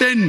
10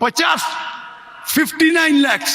59 lakhs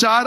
4